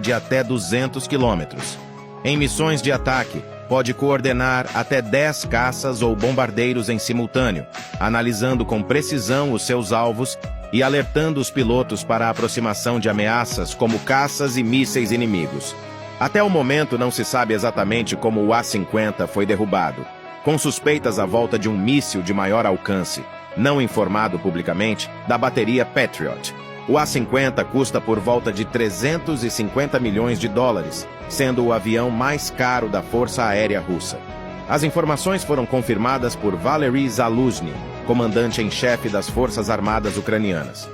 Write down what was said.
de até 200 quilômetros. Em missões de ataque, pode coordenar até 10 caças ou bombardeiros em simultâneo, analisando com precisão os seus alvos e alertando os pilotos para a aproximação de ameaças como caças e mísseis inimigos. Até o momento não se sabe exatamente como o A-50 foi derrubado, com suspeitas à volta de um míssil de maior alcance, não informado publicamente, da bateria Patriot. O A-50 custa por volta de 350 milhões de dólares, sendo o avião mais caro da Força Aérea Russa. As informações foram confirmadas por Valery Zaluzhny, comandante em chefe das Forças Armadas Ucranianas.